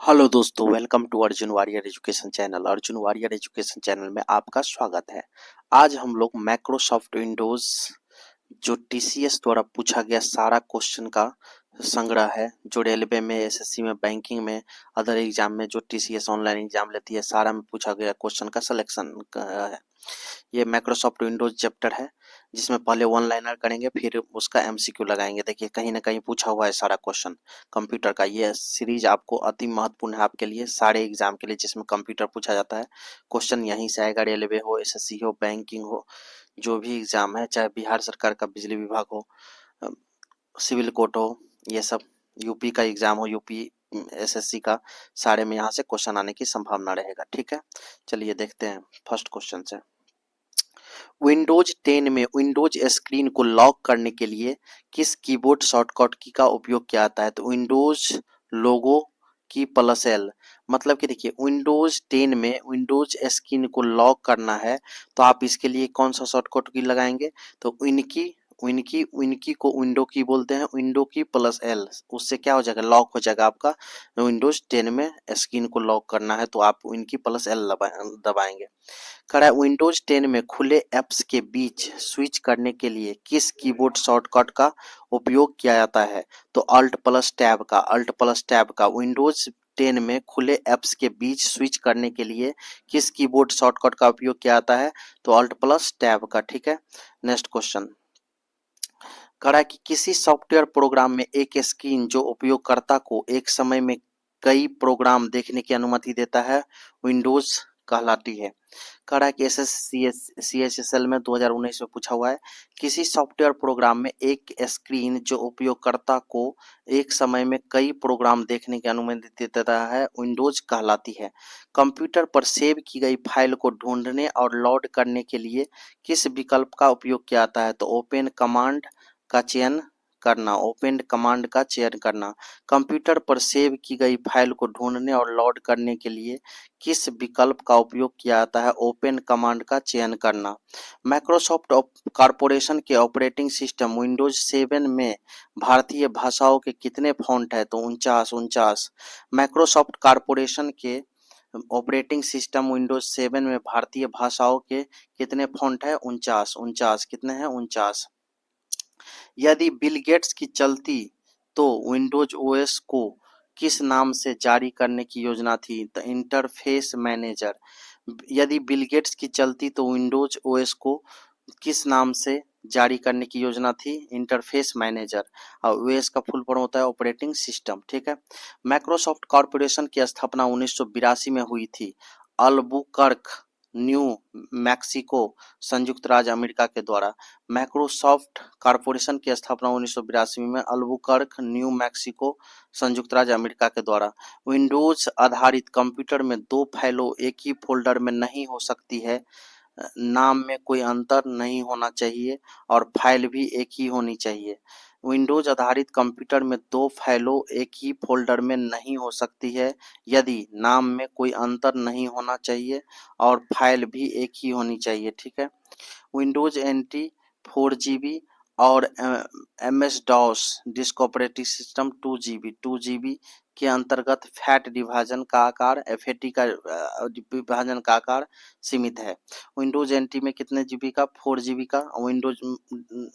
Hello दोस्तों, welcome to Arjun Warrior education channel. Arjun Warrior education channel में आपका स्वागत है। आज हम लोग माइक्रोसॉफ्ट विंडोज जो टीसीएस द्वारा पूछा गया सारा क्वेश्चन का संग्रह है, जो रेलवे में, एसएससी में, बैंकिंग में, अदर एग्जाम में जो टीसीएस ऑनलाइन एग्जाम लेती है, सारा में पूछा गया क्वेश्चन का सिलेक्शन है। ये माइक्रोसॉफ्ट विंडोज चैप्टर है, जिसमें पहले वन लाइनर करेंगे, फिर उसका एमसीक्यू लगाएंगे। देखिए, कहीं ना कहीं पूछा हुआ है सारा क्वेश्चन कंप्यूटर का। ये सीरीज आपको अति महत्वपूर्ण है आपके लिए, सारे एग्जाम के लिए जिसमें कंप्यूटर पूछा जाता है। क्वेश्चन यहीं से आएगा, रेलवे हो, एसएससी हो, बैंकिंग हो, जो भी एग्जाम है, चाहे बिहार सरकार का बिजली विभाग हो, सिविल कोर्ट हो, ये सब, यूपी का एग्जाम हो, यूपी एसएससी का, सारे में यहाँ से क्वेश्चन आने की संभावना रहेगा। ठीक है, चलिए देखते हैं फर्स्ट क्वेश्चन से। विंडोज 10 में विंडोज स्क्रीन को लॉक करने के लिए किस कीबोर्ड शॉर्टकट की का उपयोग किया जाता है? तो विंडोज लोगो की प्लस एल। मतलब कि देखिए, विंडोज 10 में विंडोज स्क्रीन को लॉक करना है, तो आप इसके लिए कौन सा शॉर्टकट की लगाएंगे? तो विनकी विनकी विनकी को विंडो की बोलते हैं, विंडो की प्लस एल। उससे क्या हो जाएगा? लॉक हो जाएगा आपका। विंडोज 10 में स्क्रीन को लॉक करना है, तो आप विनकी प्लस एल दबाएंगे। खड़ा है, विंडोज 10 में खुले ऐप्स के बीच स्विच करने के लिए किस कीबोर्ड शॉर्टकट का उपयोग किया जाता है? तो अल्ट प्लस टैब का विंडोज 10 में खुले ऐप्स के बीच स्विच करने के लिए किस कीबोर्ड शॉर्टकट का उपयोग किया जाता है? तो अल्ट प्लस टैब का। ठीक है, नेक्स्ट क्वेश्चन। कह रहा है कि किसी सॉफ्टवेयर प्रोग्राम में एक स्क्रीन जो उपयोगकर्ता को एक समय में कई प्रोग्राम देखने की अनुमति देता है, विंडोज कहलाती है। कह रहा है कि CHSL में 2019 में पूछा हुआ है, किसी सॉफ्टवेयर प्रोग्राम में एक स्क्रीन जो उपयोगकर्ता को एक समय में कई प्रोग्राम देखने की अनुमति देता है, विंडोज कहलाती है। कंप्यूटर पर सेव की गई फाइल को ढूंढने और लोड करने के लिए किस विकल्प का उपयोग किया जाता है? तो ओपन कमांड का चयन करना। कंप्यूटर पर सेव की गई फाइल को ढूंढने और लोड करने के लिए किस विकल्प का उपयोग किया जाता है? ओपन कमांड का चयन करना। माइक्रोसॉफ्ट कॉरपोरेशन के ऑपरेटिंग सिस्टम विंडोज 7 में भारतीय भाषाओं के कितने फॉन्ट है? तो 49। माइक्रोसॉफ्ट कॉरपोरेशन के ऑपरेटिंग सिस्टम विंडोज 7 में भारतीय भाषाओं के कितने फॉन्ट है? 49। कितने हैं? 49। यदि बिल गेट्स की चलती तो विंडोज ओएस को किस नाम से जारी करने की योजना थी? तो इंटरफेस मैनेजर। यदि बिल गेट्स की चलती तो विंडोज ओएस को किस नाम से जारी करने की योजना थी? Interface manager. और ओएस का फुल फॉर्म होता है ऑपरेटिंग सिस्टम। ठीक है, माइक्रोसॉफ्ट कॉर्पोरेशन की स्थापना 1982 में हुई थी, अल्बुकर्क, न्यू मैक्सिको, संयुक्त राज्य अमेरिका के द्वारा। माइक्रोसॉफ्ट कॉर्पोरेशन की स्थापना 1982 में अल्बुकर्क, न्यू मैक्सिको, संयुक्त राज्य अमेरिका के द्वारा। विंडोज आधारित कंप्यूटर में दो फाइलों एक ही फोल्डर में नहीं हो सकती है, नाम में कोई अंतर नहीं होना चाहिए और फाइल भी एक ही होनी चाहिए। विंडोज आधारित कंप्यूटर में दो फाइलों एक ही फोल्डर में नहीं हो सकती है यदि नाम में कोई अंतर नहीं होना चाहिए और फाइल भी एक ही होनी चाहिए। ठीक है, विंडोज एनटी 4 GB और MS DOS disk operating system 2 GB के अंतर्गत फैट विभाजन का आकार FAT का विभाजन का आकार सीमित है। विंडोज एनटी में कितने जीबी का? 4 GB का। विंडोज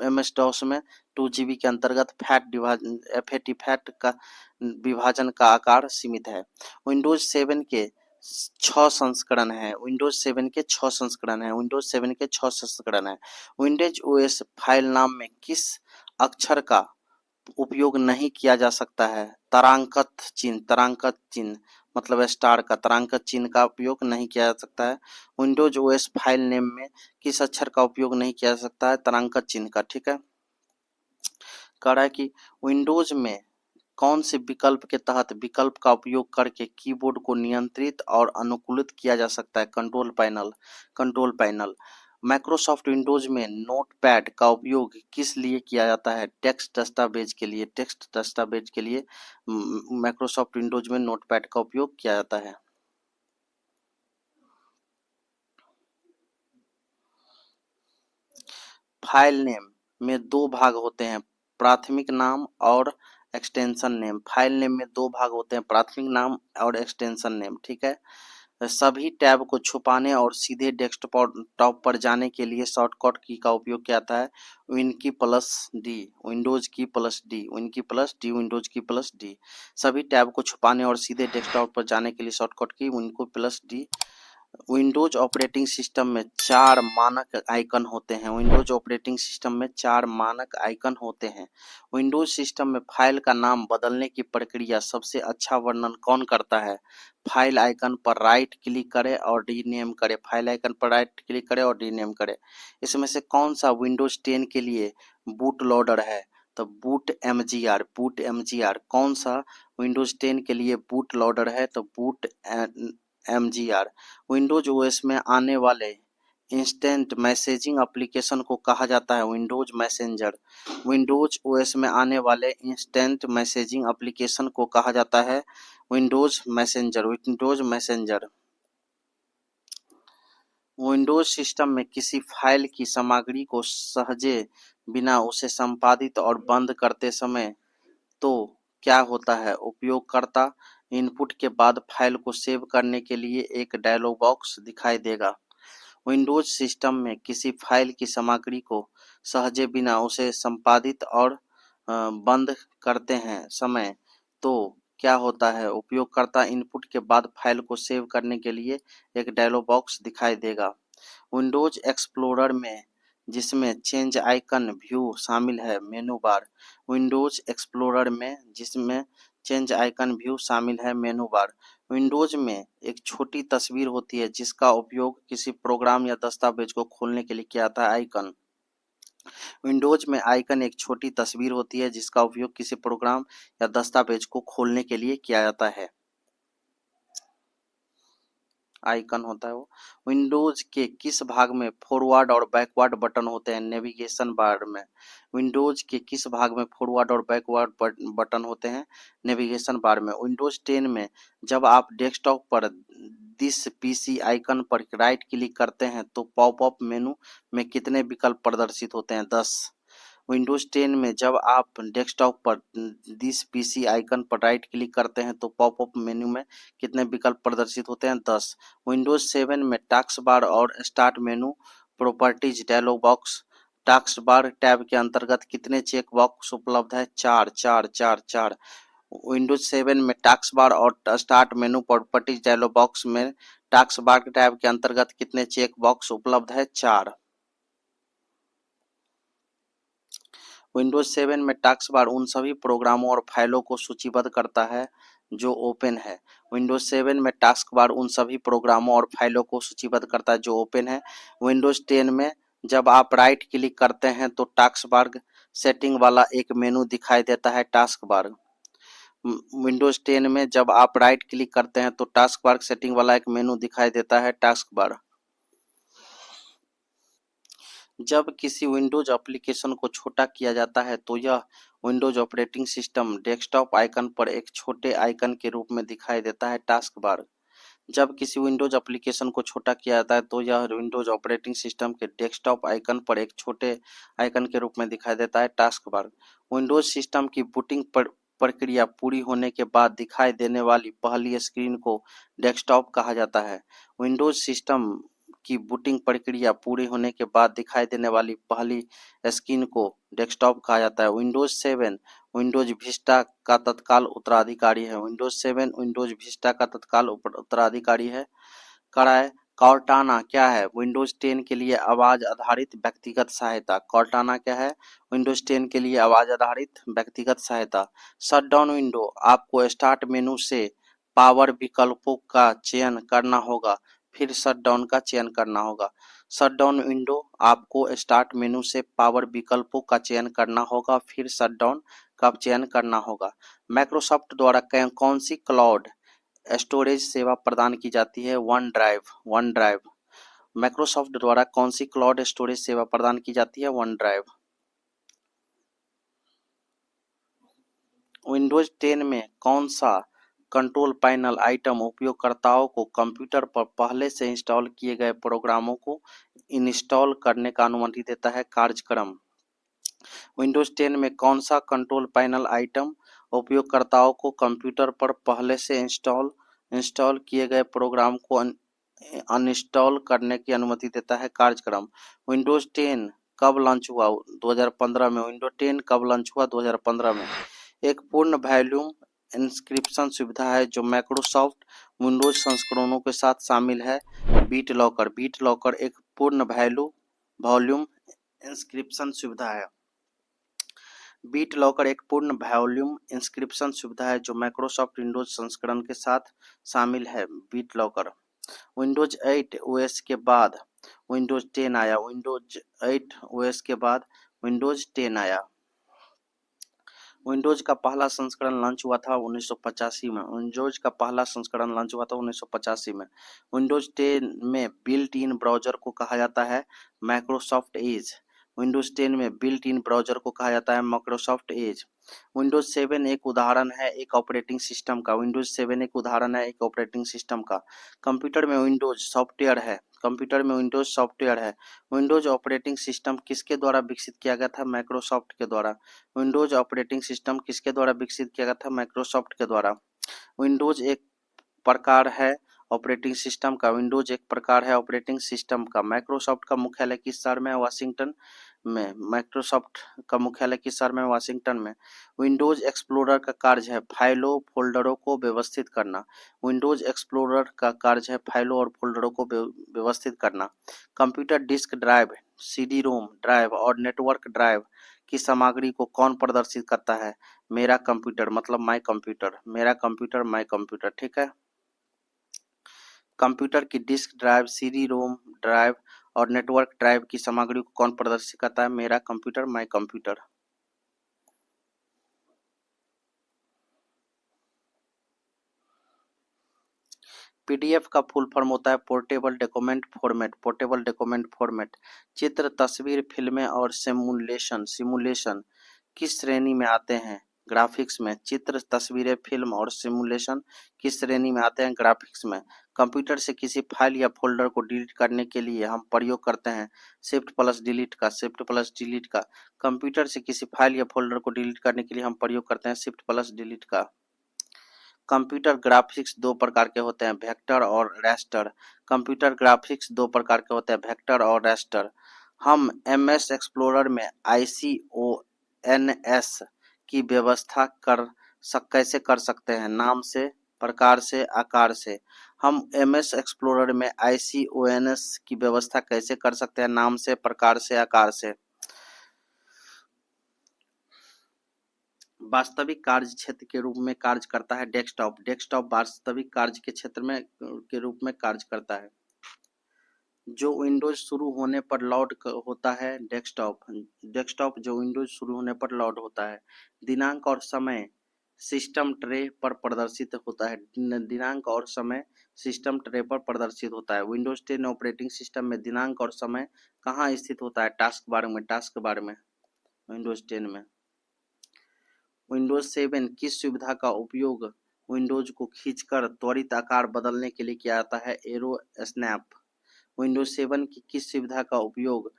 MS डॉस में 2 GB के अंतर्गत फैट का विभाजन का आकार सीमित है। विंडोज 7 के 6 संस्करण है। विंडोज 7 के 6 संस्करण है। विंडोज 7 के 6 संस्करण है। विंडोज ओएस फाइल नाम में किस अक्षर का उपयोग नहीं किया जा सकता है? तारांकित चिन्ह मतलब स्टार का तारांकित चिन्ह का उपयोग नहीं किया जा सकता है। विंडोज ओएस फाइल नेम में किस अक्षर का उपयोग नहीं किया जा सकता है? तारांकित चिन्ह का। ठीक है, कह रहा है कि विंडोज में कौन से विकल्प के तहत विकल्प का उपयोग करके कीबोर्ड को नियंत्रित और अनुकूलित किया जा सकता है? Control panel. माइक्रोसॉफ्ट विंडोज में नोटपैड का उपयोग किस लिए किया जाता है? टेक्स्ट दस्तावेज के लिए माइक्रोसॉफ्ट विंडोज में नोटपैड का उपयोग किया जाता है। फाइल नेम में दो भाग होते हैं, प्राथमिक नाम और एक्सटेंशन नेम। फाइल नेम में दो भाग होते हैं, प्राथमिक नाम और एक्सटेंशन नेम, ठीक है। सभी टैब को छुपाने और सीधे डेस्कटॉप पर जाने के लिए शॉर्टकट की का उपयोग किया जाता है विन की प्लस डी, विंडोज की प्लस डी, विन की प्लस डी, विंडोज की प्लस डी। सभी टैब को छुपाने और सीधे डेस्कटॉप पर जाने के लिए शॉर्टकट की विन को plus D. Windows operating system में चार मानक आइकन होते हैं। विंडोज ऑपरेटिंग सिस्टम में चार मानक आइकन होते हैं। विंडोज सिस्टम में फाइल का नाम बदलने की प्रक्रिया सबसे अच्छा वर्णन कौन करता है? फाइल आइकन पर राइट क्लिक करें और रीनेम करें। फाइल आइकन पर राइट क्लिक करें और रीनेम करें। इसमें से कौन सा विंडोज 10 के लिए बूट लोडर है? तो बूट एमजीआर। कौन सा विंडोज 10 के लिए बूट लोडर है? तो बूट एमजीआर। विंडोज ओएस में आने वाले इंस्टेंट मैसेजिंग एप्लीकेशन को कहा जाता है विंडोज मैसेंजर। विंडोज ओएस में आने वाले इंस्टेंट मैसेजिंग एप्लीकेशन को कहा जाता है Windows messenger. Windows messenger. Windows system में किसी फाइल की सामग्री को सहेजे बिना उसे संपादित और बंद करते समय तो क्या होता है? उपयोगकर्ता इनपुट के बाद फाइल को सेव करने के लिए एक डायलॉग बॉक्स दिखाई देगा। विंडोज सिस्टम में किसी फाइल की सामग्री को सहेजे बिना उसे संपादित और बंद करते हैं समय तो क्या होता है? उपयोगकर्ता इनपुट के बाद फाइल को सेव करने के लिए एक डायलॉग बॉक्स दिखाई देगा। विंडोज एक्सप्लोरर में जिसमें चेंज आइकन व्यू शामिल है मेनू बार। विंडोज एक्सप्लोरर में जिसमें चेंज आइकन व्यू शामिल है मेनू बार। विंडोज में एक छोटी तस्वीर होती है जिसका उपयोग किसी प्रोग्राम या दस्तावेज को खोलने के लिए किया जाता है आइकन। विंडोज में आइकन एक छोटी तस्वीर होती है जिसका उपयोग किसी प्रोग्राम या दस्तावेज को खोलने के लिए किया जाता है। आइकन होता है वो। विंडोज के किस भाग में फॉरवर्ड और बैकवर्ड बटन होते हैं? नेविगेशन बार में। विंडोज के किस भाग में फॉरवर्ड और बैकवर्ड बटन होते हैं? नेविगेशन बार में। विंडोज 10 में जब आप डेस्कटॉप पर दिस पीसी आइकन पर राइट क्लिक करते हैं तो पॉपअप मेनू में कितने विकल्प प्रदर्शित होते हैं? 10। विंडोज 10 में जब आप डेस्कटॉप पर दिस पीसी आइकन पर राइट क्लिक करते हैं तो पॉपअप मेन्यू में कितने विकल्प प्रदर्शित होते हैं? 10। विंडोज 7 में टास्क बार और start menu properties dialog box task bar tab के अंतर्गत कितने चेक बॉक्स उपलब्ध है? 4 4 4 4। विंडोज 7 में टास्क बार और start menu properties dialog box में टास्क बार टैब के अंतर्गत कितने चेक बॉक्स उपलब्ध है? 4। विंडोज 7 में टास्क बार उन सभी प्रोग्रामों और फाइलों को सूचीबद्ध करता है जो ओपन है। विंडोज 7 में टास्क बार उन सभी प्रोग्रामों और फाइलों को सूचीबद्ध करता है जो ओपन है। विंडोज 10 में जब आप राइट क्लिक करते हैं तो टास्क बार सेटिंग वाला एक मेनू दिखाई देता है टास्क बार। विंडोज 10 में जब आप राइट क्लिक करते हैं तो टास्क बार सेटिंग वाला एक मेनू दिखाई देता है टास्क बार। जब किसी विंडोज एप्लीकेशन को छोटा किया जाता है तो यह Windows operating system desktop icon पर एक छोटे आइकन के रूप में दिखाई देता है टास्क बार। जब किसी विंडोज एप्लीकेशन को छोटा किया जाता है तो यह विंडोज ऑपरेटिंग सिस्टम के डेस्कटॉप आइकन पर एक छोटे आइकन के रूप में दिखाई देता है टास्क बार। विंडोज सिस्टम की बूटिंग प्रक्रिया पूरी होने के बाद दिखाई देने वाली पहली स्क्रीन को डेस्कटॉप कहा जाता है। विंडोज सिस्टम की बूटिंग प्रक्रिया पूरी होने के बाद दिखाई देने वाली पहली स्क्रीन को डेस्कटॉप कहा जाता है। विंडोज 7 विंडोज विस्टा का तत्काल उत्तराधिकारी है। विंडोज 7 विंडोज विस्टा का तत्काल उत्तराधिकारी है। कराए कॉर्टाना क्या है? विंडोज 10 के लिए आवाज आधारित व्यक्तिगत सहायता। कॉर्टाना क्या है? विंडोज 10 के लिए आवाज आधारित व्यक्तिगत सहायता। शटडाउन विंडो आपको स्टार्ट मेनू से पावर विकल्पों का चयन करना होगा फिर शटडाउन का चयन करना होगा। शटडाउन विंडो आपको स्टार्ट मेनू से पावर विकल्पों का चयन करना होगा फिर शटडाउन का चयन करना होगा। माइक्रोसॉफ्ट द्वारा कौन सी क्लाउड स्टोरेज सेवा प्रदान की जाती है? One drive. One drive. Microsoft द्वारा कौन सी क्लाउड स्टोरेज सेवा प्रदान की जाती है? One drive. विंडोज 10 में कौन सा कंट्रोल पैनल आइटम उपयोगकर्ताओं को कंप्यूटर पर पहले से इंस्टॉल किए गए प्रोग्रामों को इंस्टॉल करने का अनुमति देता है? कार्यक्रम। विंडोज 10 में कौन सा कंट्रोल पैनल आइटम उपयोगकर्ताओं को कंप्यूटर पर पहले से इंस्टॉल किए गए प्रोग्राम को अनइंस्टॉल करने की अनुमति देता है। कार्यक्रम विंडोज 10 कब लॉन्च हुआ? 2015 में। विंडोज 10 कब लॉन्च हुआ? 2015 में। एक पूर्ण वॉल्यूम इंस्क्रिप्शन सुविधा है जो माइक्रोसॉफ्ट विंडोज संस्करणों के साथ शामिल है। बीट लॉकर एक पूर्ण वॉल्यूम इंस्क्रिप्शन सुविधा है। बीट लॉकर एक पूर्ण वॉल्यूम इंस्क्रिप्शन सुविधा है जो माइक्रोसॉफ्ट विंडोज संस्करण के साथ शामिल है। बीट लॉकर विंडोज 8 ओएस के बाद विंडोज 10 आया। विंडोज 8 ओएस के बाद विंडोज 10 आया। विंडोज का पहला संस्करण लॉन्च हुआ था 1985 में। विंडोज का पहला संस्करण लॉन्च हुआ था 1985 में। विंडोज 10 में बिल्ट इन ब्राउजर को कहा जाता है माइक्रोसॉफ्ट एज। विंडोज 10 में बिल्ट इन ब्राउजर को कहा जाता है माइक्रोसॉफ्ट एज। विंडोज 7 एक उदाहरण है एक ऑपरेटिंग सिस्टम का। विंडोज 7 एक उदाहरण है एक ऑपरेटिंग सिस्टम का। कंप्यूटर में विंडोज सॉफ्टवेयर है। कंप्यूटर में विंडोज सॉफ्टवेयर है। विंडोज ऑपरेटिंग सिस्टम किसके द्वारा विकसित किया गया था? माइक्रोसॉफ्ट के द्वारा। विंडोज ऑपरेटिंग सिस्टम किसके द्वारा विकसित किया गया था? माइक्रोसॉफ्ट के द्वारा। विंडोज एक प्रकार है ऑपरेटिंग सिस्टम का। विंडोज एक प्रकार है ऑपरेटिंग सिस्टम का। माइक्रोसॉफ्ट का मुख्यालय किस शहर में है? वाशिंगटन में। माइक्रोसॉफ्ट का मुख्यालय किस शहर में? वाशिंगटन में। विंडोज एक्सप्लोरर का कार्य है फाइलों फोल्डरों को व्यवस्थित करना। विंडोज एक्सप्लोरर का कार्य है फाइलों और फोल्डरों को व्यवस्थित करना। Computer disk drive, CD ROM drive और नेटवर्क ड्राइव की सामग्री को कौन प्रदर्शित करता है? मेरा कंप्यूटर, मतलब माय कंप्यूटर। मेरा कंप्यूटर माय कंप्यूटर, ठीक है। कंप्यूटर की disk drive, CD ROM drive और नेटवर्क ड्राइव की सामग्री को कौन प्रदर्शित करता है? मेरा कंप्यूटर माय कंप्यूटर। पीडीएफ का फुल फॉर्म होता है portable document format. Portable document format. चित्र, तस्वीर, फिल्में और सिमुलेशन किस श्रेणी में आते हैं? ग्राफिक्स में। चित्र, तस्वीरें, फिल्म और सिमुलेशन किस श्रेणी में आते हैं? ग्राफिक्स में। कंप्यूटर से किसी फाइल या फोल्डर को डिलीट करने के लिए हम प्रयोग करते हैं शिफ्ट प्लस डिलीट का। कंप्यूटर से किसी फाइल या फोल्डर को डिलीट करने के लिए हम प्रयोग करते हैं शिफ्ट प्लस डिलीट का। कंप्यूटर ग्राफिक्स दो प्रकार के होते हैं, वेक्टर और रैस्टर। कंप्यूटर ग्राफिक्स दो प्रकार के होते हैं, वेक्टर और रैस्टर। हम एमएस एक्सप्लोरर में आईसीओएनएस की व्यवस्था कैसे कर सकते हैं? नाम से, प्रकार से, आकार से। हम एमएस एक्सप्लोरर में आईसीओएनएस की व्यवस्था कैसे कर सकते हैं? नाम से, प्रकार से, आकार से। वास्तविक कार्य क्षेत्र के रूप में कार्य करता है डेस्कटॉप। डेस्कटॉप वास्तविक कार्य के क्षेत्र में के रूप में कार्य करता है। जो विंडोज शुरू होने पर लोड होता है डेस्कटॉप जो विंडोज शुरू होने पर लोड होता है। दिनांक और समय सिस्टम ट्रे पर प्रदर्शित होता है। दिनांक और समय सिस्टम ट्रे पर प्रदर्शित होता है। विंडोज 10 ऑपरेटिंग सिस्टम में दिनांक और समय कहाँ स्थित होता है? टास्क बार में विंडोज 10 में। विंडोज 7 किस सुविधा का उपयोग विंडोज को खींचकर त्वरित आकार बदलने के लिए किया जाता है? Arrow snap. विंडोज 7 की किस सुविधा का उपयोग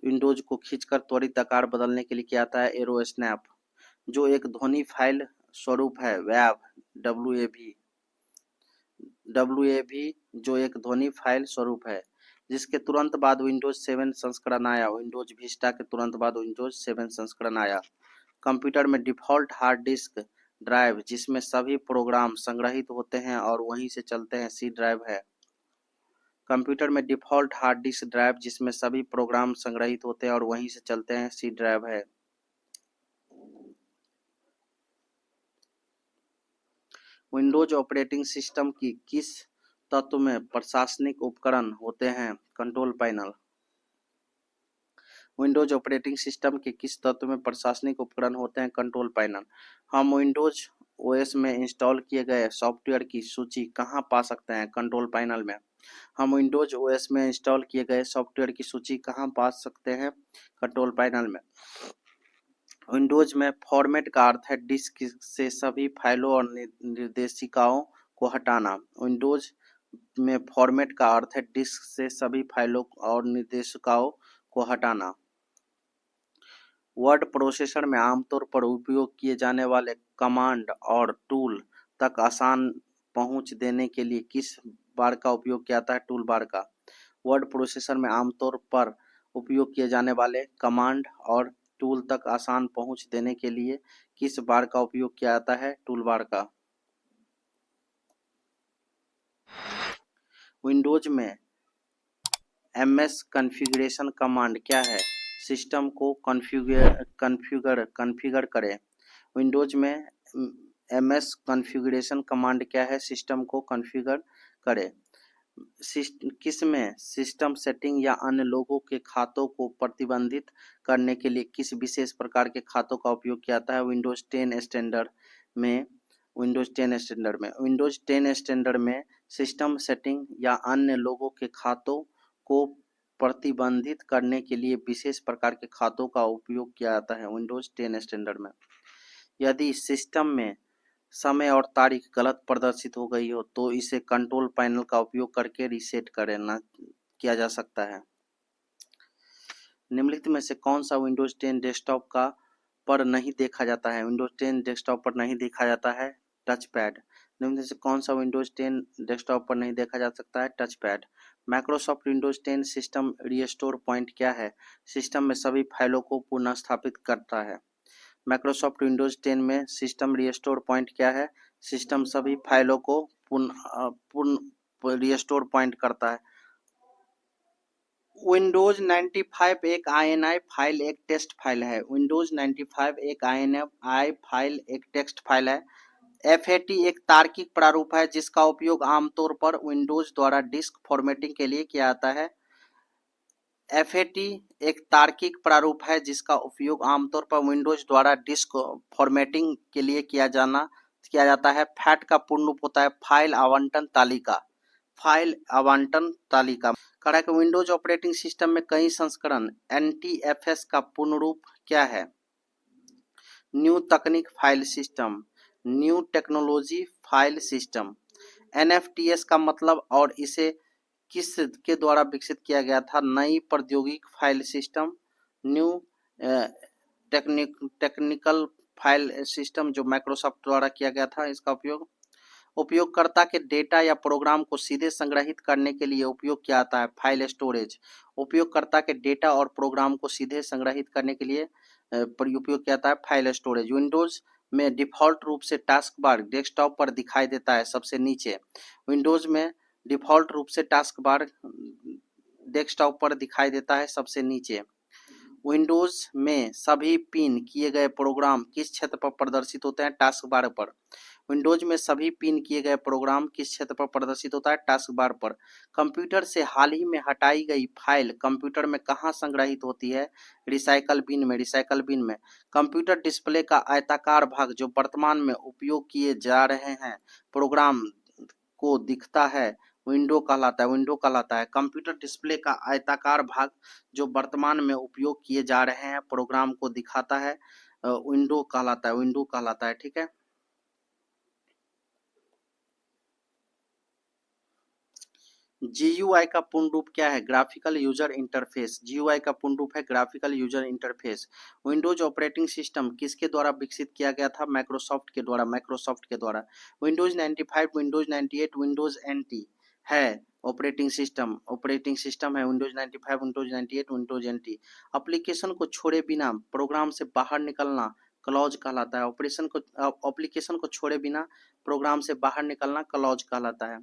विंडोज को खींचकर त्वरित आकार बदलने के लिए किया जाता है? Arrow snap. जो एक ध्वनि फाइल स्वरूप है वैव, डब्ल्यूएवी जो एक ध्वनि फाइल स्वरूप है जिसके तुरंत बाद विंडोज 7 संस्करण आया। विंडोज विस्टा के तुरंत बाद विंडोज 7 संस्करण आया। कंप्यूटर में डिफ़ॉल्ट हार्ड डिस्क ड्राइव जिसमें सभी प्रोग्राम संग्रहित होते हैं और वहीं से चलते हैं सी ड्राइव है। कंप्यूटर में डिफ़ॉल्ट हार्ड डिस्क ड्राइव जिसमें सभी प्रोग्राम संग्रहित होते हैं और वहीं से चलते हैं सी ड्राइव है। विंडोज ऑपरेटिंग सिस्टम की किस तत्व में प्रशासनिक उपकरण होते हैं? Control panel. Windows operating system के किस तत्व में प्रशासनिक उपकरण होते हैं? Control panel. हम विंडोज ओएस में इंस्टॉल किए गए सॉफ्टवेयर की सूची कहाँ पा सकते हैं? कंट्रोल पैनल में। हम विंडोज ओएस में इंस्टॉल किए गए सॉफ्टवेयर की सूची कहाँ पा सकते हैं? कंट्रोल पैनल में। विंडोज में फॉर्मेट का अर्थ है डिस्क से सभी फाइलों और निर्देशिकाओं को हटाना। विंडोज में फॉर्मेट का अर्थ है डिस्क से सभी फाइलों और निर्देशिकाओं को हटाना। वर्ड प्रोसेसर में आमतौर पर उपयोग किए जाने वाले कमांड और टूल तक आसान पहुंच देने के लिए किस बार का उपयोग किया जाता है? टूल बार का। वर्ड प्रोसेसर में आमतौर पर उपयोग किए जाने वाले कमांड और टूल तक आसान पहुंच देने के लिए किस बार का उपयोग किया जाता है? टूल बार का। विंडोज में एमएस कॉन्फ़िगरेशन कमांड क्या है? सिस्टम को कॉन्फ़िगर करें। विंडोज में एमएस कॉन्फ़िगरेशन कमांड क्या है? सिस्टम को कॉन्फ़िगर करें। किसमें सिस्टम सेटिंग या अन्य लोगों के खातों को प्रतिबंधित करने के लिए किस विशेष प्रकार के खातों का उपयोग किया जाता है? विंडोज 10 स्टैंडर्ड में। विंडोज 10 स्टैंडर्ड में सिस्टम सेटिंग या अन्य लोगों के खातों को प्रतिबंधित करने के लिए विशेष प्रकार के खातों का उपयोग किया जाता है विंडोज 10 स्टैंडर्ड में। यदि सिस्टम में समय और तारीख गलत प्रदर्शित हो गई हो तो इसे कंट्रोल पैनल का उपयोग करके रीसेट करना किया जा सकता है। निम्नलिखित में से कौन सा विंडोज 10 डेस्कटॉप का पर नहीं देखा जाता है? विंडोज 10 डेस्कटॉप पर नहीं देखा जाता है टच पैड। निम्नलिखित से कौन सा विंडोज 10 डेस्कटॉप पर नहीं देखा जा सकता है? Touch pad. Microsoft Windows 10 system restore point क्या है? सिस्टम में सभी फाइलों को पुनः स्थापित करता है। माइक्रोसॉफ्ट विंडोज 10 में सिस्टम रिस्टोर पॉइंट क्या है? सिस्टम सभी फाइलों को पुनः रिस्टोर पॉइंट करता है। विंडोज 95 एक INI फाइल एक टेक्स्ट फाइल है। विंडोज 95 एक INI फाइल एक टेक्स्ट फाइल है। FAT एक तार्किक प्रारूप है जिसका उपयोग आमतौर पर विंडोज द्वारा डिस्क फॉर्मेटिंग के लिए किया जाता है। FAT एक तार्किक प्रारूप है जिसका उपयोग आमतौर पर विंडोज द्वारा डिस्क फॉर्मेटिंग के लिए किया जाता है। फैट का पूर्ण रूप होता है फाइल आवंटन तालिका। फाइल आवंटन तालिका। कहा कि विंडोज ऑपरेटिंग सिस्टम में कई संस्करण NTFS का पूर्ण रूप क्या है? न्यू तकनीक file system, new technology file system. NFTS का मतलब और इसे किस के द्वारा विकसित किया गया था? नई प्रौद्योगिक file system, new technical file system जो माइक्रोसॉफ्ट द्वारा किया गया था। इसका उपयोग उपयोगकर्ता के डेटा या प्रोग्राम को सीधे संग्रहित करने के लिए उपयोग किया जाता है फाइल स्टोरेज। उपयोगकर्ता के डेटा और प्रोग्राम को सीधे संग्रहित करने के लिए उपयोग किया जाता है फाइल स्टोरेज। विंडोज में डिफॉल्ट रूप से टास्क बार डेस्कटॉप पर दिखाई देता है सबसे नीचे। विंडोज में डिफॉल्ट रूप से टास्क बार डेस्कटॉप पर दिखाई देता है सबसे नीचे। विंडोज में सभी पिन किए गए प्रोग्राम किस क्षेत्र पर प्रदर्शित होते हैं? टास्क बार पर। विंडोज में सभी पिन किए गए प्रोग्राम किस क्षेत्र पर प्रदर्शित होता है? टास्क बार पर। कंप्यूटर से हाल ही में हटाई गई फाइल कंप्यूटर में कहाँ संग्रहित होती है? रिसाइकल बिन में। रिसाइकल बिन में। कंप्यूटर डिस्प्ले का आयताकार भाग जो वर्तमान में उपयोग किए जा रहे हैं प्रोग्राम को दिखता है विंडो कहलाता है। विंडो कहलाता है। कंप्यूटर डिस्प्ले का आयताकार भाग जो वर्तमान में उपयोग किए जा रहे हैं प्रोग्राम को दिखाता है विंडो कहलाता है। विंडो कहलाता है। ठीक है। GUI का पूर्ण रूप क्या है? Graphical user interface. GUI का पूर्ण रूप है graphical user interface. Windows operating system किसके द्वारा विकसित किया गया था? माइक्रोसॉफ्ट के द्वारा। माइक्रोसॉफ्ट के द्वारा। विंडोज 95, विंडोज 98, विंडोज NT है ऑपरेटिंग सिस्टम है Windows 95, Windows 98, Windows NT। Application को छोड़े बिना प्रोग्राम से बाहर निकलना क्लॉज कहलाता है। एप्लीकेशन को छोड़े बिना प्रोग्राम से बाहर निकलना क्लॉज कहलाता है।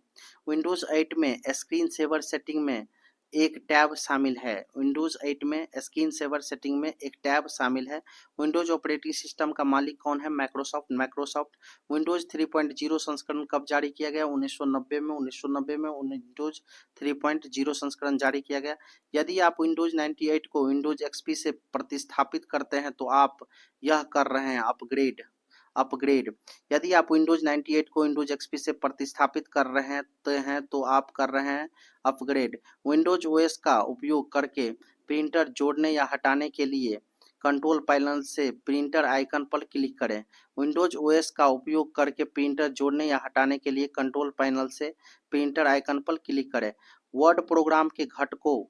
विंडोज 8 में स्क्रीन सेवर सेटिंग में एक टैब शामिल है। विंडोज 8 में स्क्रीन सेवर सेटिंग में एक टैब शामिल है। विंडोज ऑपरेटिंग सिस्टम का मालिक कौन है? माइक्रोसॉफ्ट। विंडोज 3.0 संस्करण कब जारी किया गया? 1990 में। 1990 में विंडोज 3.0 संस्करण जारी किया गया। यदि आप विंडोज 98 को विंडोज XP से प्रतिस्थापित करते हैं तो आप यह कर रहे हैं अपग्रेड। यदि आप विंडोज 98 को विंडोज XP से प्रतिस्थापित कर रहे हैं तो आप कर रहे हैं अपग्रेड। विंडोज OS का उपयोग करके प्रिंटर जोड़ने या हटाने के लिए कंट्रोल पैनल से प्रिंटर आइकन पर क्लिक करें। विंडोज OS का उपयोग करके प्रिंटर जोड़ने या हटाने के लिए कंट्रोल पैनल से प्रिंटर आइकन पर क्लिक करें। वर्ड प्रोग्राम के घटकों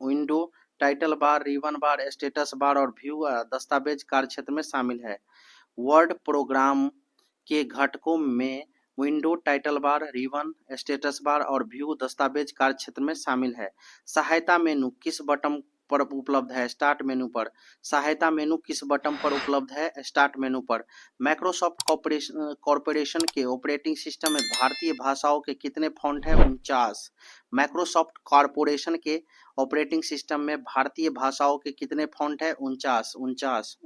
विंडो टाइटल बार, रिबन बार, स्टेटस बार और व्यू दस्तावेज कार्यक्षेत्र में शामिल है। वर्ड प्रोग्राम के घटकों में window, title bar, ribbon, status bar और व्यू दस्तावेज कार्य क्षेत्र में शामिल है। सहायता मेनू किस बटन पर उपलब्ध है? स्टार्ट मेनू पर। सहायता मेनू किस बटन पर उपलब्ध है? स्टार्ट मेनू पर। माइक्रोसॉफ्ट कॉर्पोरेशन के ऑपरेटिंग सिस्टम में भारतीय भाषाओं के कितने फॉन्ट है? 49। माइक्रोसॉफ्ट कॉर्पोरेशन के ऑपरेटिंग सिस्टम में भारतीय भाषाओं के कितने फॉन्ट है? 49।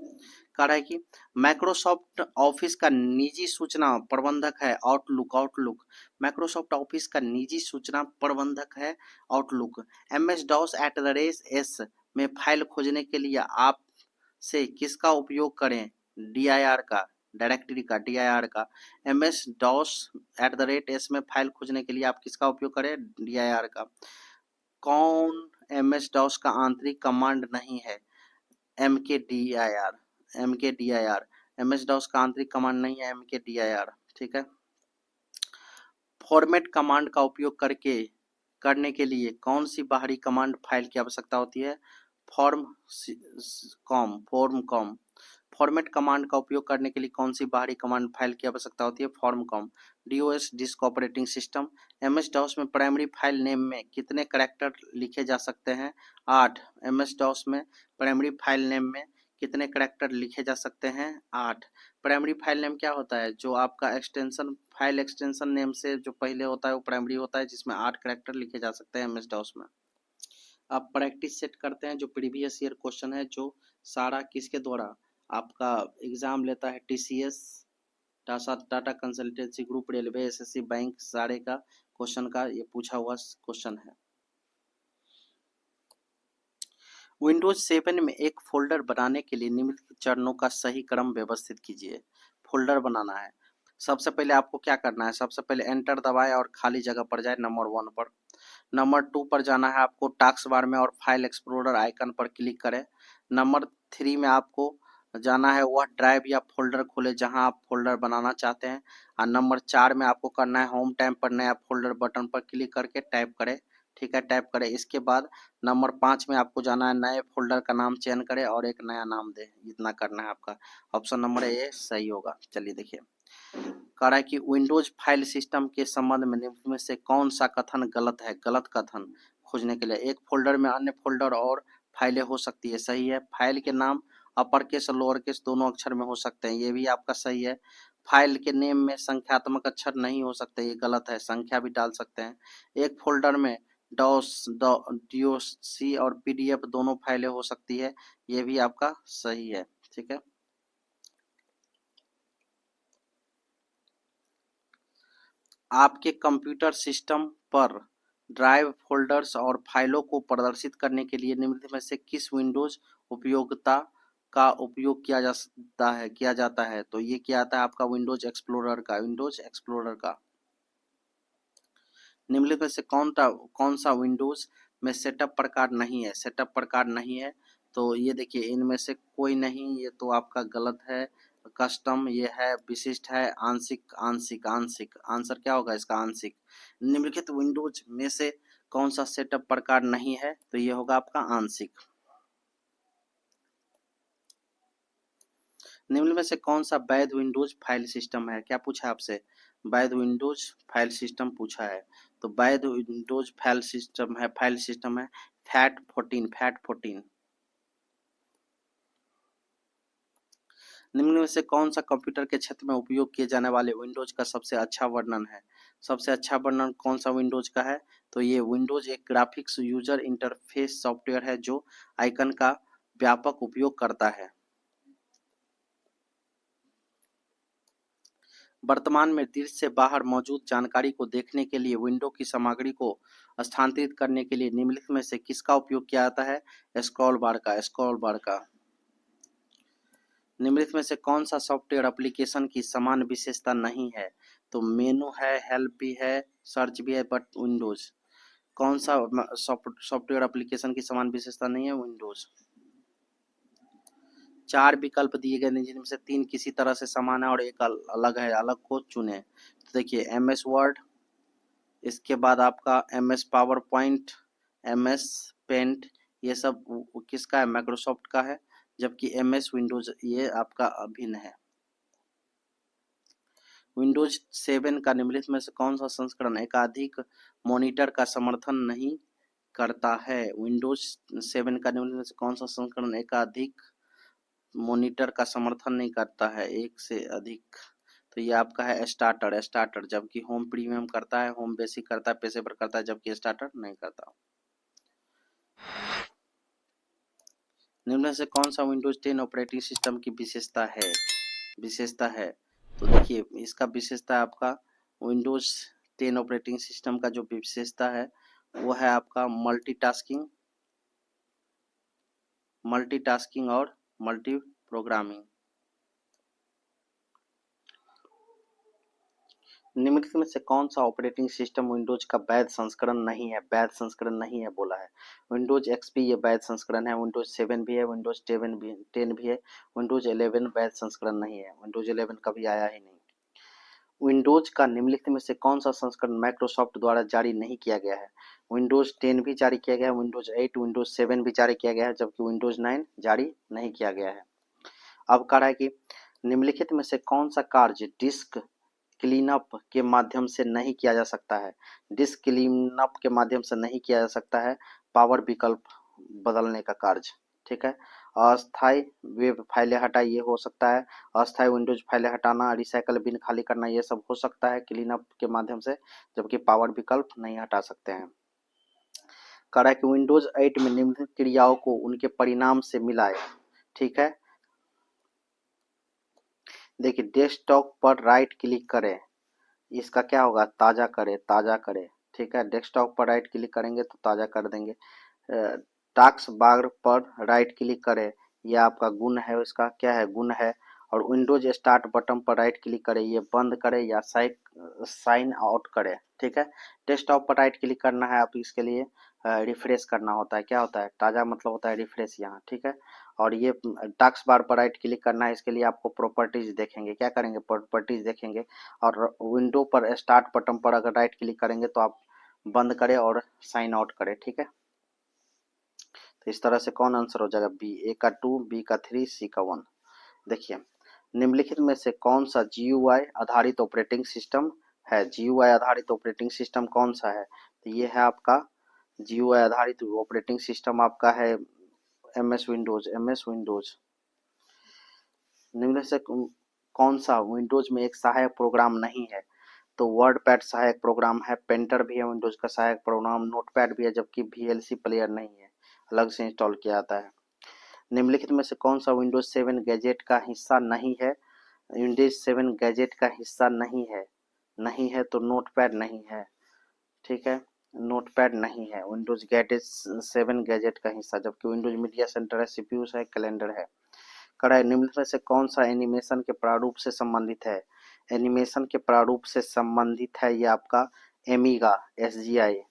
कह रहा है कि माइक्रोसॉफ्ट ऑफिस का निजी सूचना प्रबंधक है आउटलुक। माइक्रोसॉफ्ट ऑफिस का निजी सूचना प्रबंधक है आउटलुक। MS DOS @s में फाइल खोजने के लिए आप से किसका उपयोग करें? dir का, डायरेक्टरी का, dir का। MS DOS @s में फाइल खोजने के लिए आप किसका उपयोग करें? dir का। कौन MS DOS का आंतरिक कमांड नहीं है? mkdir। MS DOS का आंतरिक कमांड नहीं है mkdir। ठीक है। फॉर्मेट कमांड का उपयोग करने के लिए कौन सी बाहरी कमांड फाइल की आवश्यकता होती है? Form com. फॉर्मेट कमांड का उपयोग करने के लिए कौन सी बाहरी कमांड फाइल की आवश्यकता होती है? Form com. DOS disc operating system. MS DOS में प्राइमरी फाइल नेम में कितने करैक्टर लिखे जा सकते हैं? 8। MS DOS में प्राइमरी फाइल नेम में कितने करैक्टर लिखे जा सकते हैं? 8। प्राइमरी फाइल नेम क्या होता है? जो आपका एक्सटेंशन फाइल एक्सटेंशन नेम से जो पहले होता है वो प्राइमरी होता है, जिसमें 8 करैक्टर लिखे जा सकते हैं MS DOS में। आप प्रैक्टिस सेट करते हैं जो प्रीवियस ईयर क्वेश्चन है, जो सारा किसके द्वारा आपका एग्जाम लेता है? TCS, Tata consultancy group, railway, SSC, bank, सारे का क्वेश्चन का ये पूछा हुआ क्वेश्चन है। विंडोज 7 में एक फोल्डर बनाने के लिए निम्नलिखित चरणों का सही क्रम व्यवस्थित कीजिए। फोल्डर बनाना है, सबसे पहले आपको क्या करना है? सबसे पहले एंटर दबाएं और खाली जगह पर जाए नंबर 1 पर। नंबर 2 पर जाना है आपको, टास्क बार में और फाइल एक्सप्लोरर आइकन पर क्लिक करें। नंबर 3 में आपको जाना है वह ड्राइव या फोल्डर खोले जहां आप फोल्डर बनाना चाहते हैं। और नंबर 4 में आपको करना है होम टैब पर नया फोल्डर बटन पर क्लिक करके टाइप करें। ठीक है, टाइप करें। इसके बाद नंबर 5 में आपको जाना है, नए फोल्डर का नाम चयन करें और एक नया नाम दें। इतना करना है आपका। ऑप्शन नंबर ए सही होगा। चलिए देखिए, कह रहा है कि विंडोज फाइल सिस्टम के संबंध में निम्न में से कौन सा कथन गलत है? गलत कथन खोजने के लिए एक फोल्डर में अन्य फोल्डर और फाइलें हो सकती है, सही है। फाइल के नाम अपर केस और लोअर केस दोनों अक्षर में हो सकते हैं, ये भी आपका सही है। फाइल के नेम में संख्यात्मक अक्षर नहीं हो सकते, ये गलत है, संख्या भी डाल सकते हैं। एक फोल्डर में DOC और PDF दोनों फाइलें हो सकती है, ये भी आपका सही है। ठीक है। आपके कंप्यूटर सिस्टम पर ड्राइव, फोल्डर्स और फाइलों को प्रदर्शित करने के लिए निम्नलिखित में से किस विंडोज उपयोगिता का उपयोग किया जाता है? तो ये क्या आता है आपका? विंडोज एक्सप्लोरर का। निम्नलिखित में से कौन सा विंडोज में सेटअप प्रकार नहीं है? सेटअप प्रकार नहीं है, तो ये देखिए इनमें से कोई नहीं, ये तो आपका गलत है। कस्टम ये है, विशिष्ट है, आंशिक आंशिक आंशिक। आंसर क्या होगा इसका? आंशिक। निम्नलिखित विंडोज में से कौन सा सेटअप प्रकार नहीं है? तो ये होगा आपका आंशिक। निम्न में से कौन सा वैध विंडोज फाइल सिस्टम है? क्या पूछा आपसे? वैध विंडोज फाइल सिस्टम पूछा है। तो वैध विंडोज फाइल सिस्टम है FAT14। निम्न में से कौन सा कंप्यूटर के क्षेत्र में उपयोग किए जाने वाले विंडोज का सबसे अच्छा वर्णन है? सबसे अच्छा वर्णन कौन सा विंडोज का है? तो ये विंडोज एक ग्राफिक्स यूजर इंटरफेस सॉफ्टवेयर है जो आइकन का व्यापक उपयोग करता है। वर्तमान में दृश्य से बाहर मौजूद जानकारी को देखने के लिए विंडो की सामग्री को स्थानांतरित करने के लिए निम्नलिखित में से किसका उपयोग किया जाता है? स्क्रॉल बार का। निम्नलिखित में से कौन सा सॉफ्टवेयर एप्लीकेशन की समान विशेषता नहीं है? तो मेनू है, हेल्प भी है, सर्च भी है, बट विंडोज कौन सा सॉफ्टवेयर एप्लीकेशन की समान विशेषता नहीं है? विंडोज। 4 विकल्प दिए गए हैं जिनमें से 3 किसी तरह से समान है और एक अलग है, अलग को चुने। तो देखिए MS वर्ड, इसके बाद आपका MS PowerPoint, MS Paint, ये सब किसका है? माइक्रोसॉफ्ट का है। जबकि MS विंडोज ये आपका अभिन्न है। विंडोज 7 का निम्नलिखित में से कौन सा संस्करण एकाधिक मॉनिटर का समर्थन नहीं करता है? विंडोज 7 का निम्नलिखित में से कौन सा संस्करण एकाधिक मॉनिटर का समर्थन नहीं करता है, एक से अधिक? तो ये आपका है स्टार्टर, जबकि होम प्रीमियम करता है, होम बेसिक करता है, पेशेवर करता है, जबकि स्टार्टर नहीं करता। निम्न में से कौन सा विंडोज 10 ऑपरेटिंग सिस्टम की विशेषता है? तो देखिए इसका विशेषता आपका विंडोज 10 ऑपरेटिंग सिस्टम का जो विशेषता है वो है आपका मल्टीटास्किंग और मल्टी प्रोग्रामिंग। निम्नलिखित में से कौन सा ऑपरेटिंग सिस्टम विंडोज का वैध संस्करण नहीं है? वैध संस्करण नहीं है बोला है। विंडोज एक्सपी ये वैध संस्करण है, विंडोज 7 भी है, विंडोज 10 भी है, विंडोज 11 वैध संस्करण नहीं है, विंडोज 11 कभी आया ही नहीं। विंडोज का निम्नलिखित में से कौन सा संस्करण माइक्रोसॉफ्ट द्वारा जारी नहीं किया गया है? विंडोज 10 भी जारी किया गया है, विंडोज 8 विंडोज 7 भी जारी किया गया है, जबकि विंडोज 9 जारी नहीं किया गया है। अब कह रहा है कि निम्नलिखित में से कौन सा कार्य डिस्क क्लीनअप के माध्यम से नहीं किया जा सकता है? डिस्क क्लीनअप के माध्यम से नहीं किया जा सकता है पावर विकल्प बदलने का कार्य। ठीक है, अस्थायी वेब फाइलें हटाई ये हो सकता है, अस्थायी विंडोज फाइलें हटाना, रिसाइकल बिन खाली करना, ये सब हो सकता है क्लीनअप के माध्यम से, जबकि पावर विकल्प नहीं हटा सकते हैं। कह रहा है कि विंडोज 8 में निम्नलिखित क्रियाओं को उनके परिणाम से मिलाए। ठीक है, देखिए डेस्कटॉप पर राइट क्लिक करें, इसका क्या होगा, ताज़ा करे। ठीक है, डेस्कटॉप पर राइट क्लिक करेंगे तो ताज़ा कर देंगे। टास्क बार पर राइट क्लिक करें, यह आपका गुण है, उसका क्या है, गुण है। और विंडोज स्टार्ट बटन पर राइट क्लिक करें, ये बंद करें या साइन आउट करें। ठीक है, डेस्कटॉप पर राइट क्लिक करना है, आप इसके लिए रिफ्रेश करना होता है, क्या होता है, ताज़ा मतलब होता है रिफ्रेश यहाँ। ठीक है, और ये टास्क बार पर राइट क्लिक करना है, इसके लिए आपको प्रॉपर्टीज देखेंगे, क्या करेंगे, प्रॉपर्टीज देखेंगे। और विंडो पर स्टार्ट बटन पर अगर राइट क्लिक करेंगे तो आप बंद करें और साइन आउट करें। ठीक है, तो इस तरह से कौन आंसर हो जाएगा, बी, ए का 2, बी का 3, सी का 1। देखिए निम्नलिखित में से कौन सा GUI आधारित ऑपरेटिंग सिस्टम है? GUI आधारित ऑपरेटिंग सिस्टम कौन सा है? तो ये है आपका GUI आधारित ऑपरेटिंग सिस्टम आपका है MS विंडोज। निम्न से कौन सा विंडोज में एक सहायक प्रोग्राम नहीं है? तो वर्ड पैड सहायक प्रोग्राम है, पेंटर भी है विंडोज का सहायक प्रोग्राम, नोटपैड भी है, जबकि VLC प्लेयर नहीं है, अलग से इंस्टॉल किया जाता है। निम्नलिखित में से कौन सा विंडोज 7 गैजेट का हिस्सा नहीं है? विंडोज 7 गैजेट का हिस्सा नहीं है तो नोटपैड नहीं है। ठीक है, नोटपैड नहीं है विंडोज गैजेट 7 गैजेट का हिस्सा, जबकि विंडोज मीडिया सेंटर है, CPU है, कैलेंडर है। कड़ा निम्न में से कौन सा एनिमेशन के प्रारूप से संबंधित है? एनिमेशन के प्रारूप से संबंधित है ये आपका एमिगा SGI।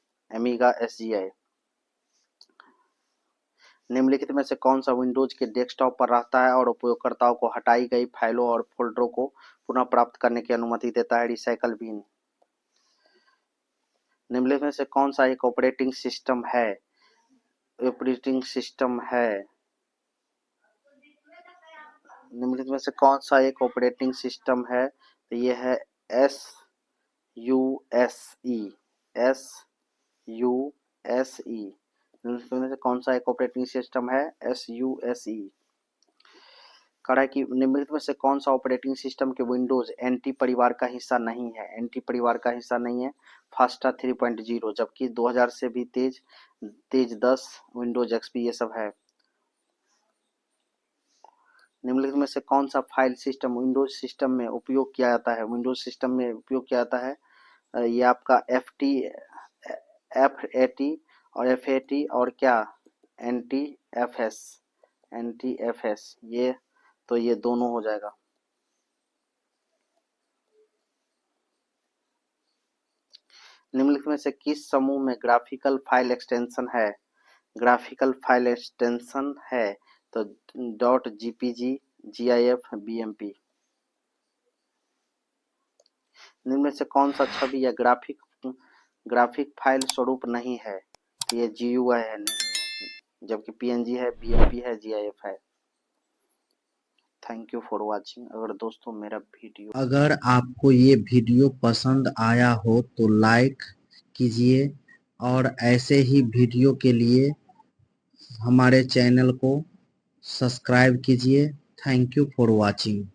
निम्नलिखित में से कौन सा विंडोज के डेस्कटॉप पर रहता है और उपयोगकर्ताओं को हटाई गई फाइलों और फोल्डरों को पुनः प्राप्त करने की अनुमति देता है? Recycle bin. निम्नलिखित में से कौन सा एक ऑपरेटिंग सिस्टम है? निम्नलिखित में से कौन सा एक ऑपरेटिंग सिस्टम है? तो ये है SUSE। निम्नलिखित में से कौन सा एक ऑपरेटिंग सिस्टम है? SUSE। कहा है कि निम्नलिखित में से कौन सा ऑपरेटिंग सिस्टम के विंडोज NT परिवार का हिस्सा नहीं है? NT परिवार का हिस्सा नहीं है फास्टा 3.0, जबकि 2000 से भी तेज 10 विंडोज XP ये सब है। निम्नलिखित में से कौन सा फाइल सिस्टम विंडोज सिस्टम में उपयोग किया जाता है? विंडोज सिस्टम में उपयोग किया जाता है ये आपका FAT और FAT और क्या NTFS ये, तो ये दोनों हो जाएगा। निम्नलिखित में से किस समूह में ग्राफिकल फाइल एक्सटेंशन है? तो .gpg, GIF, BMP। निम्न में से कौन सा छवि या ग्राफिक फाइल स्वरूप नहीं है? तो ये GUI है, नहीं है, जबकि PNG है, BMP है, GIF है। Thank you for watching. अगर दोस्तों मेरा वीडियो अगर आपको ये वीडियो पसंद आया हो तो लाइक कीजिए और ऐसे ही वीडियो के लिए हमारे चैनल को सब्सक्राइब कीजिए। Thank you for watching.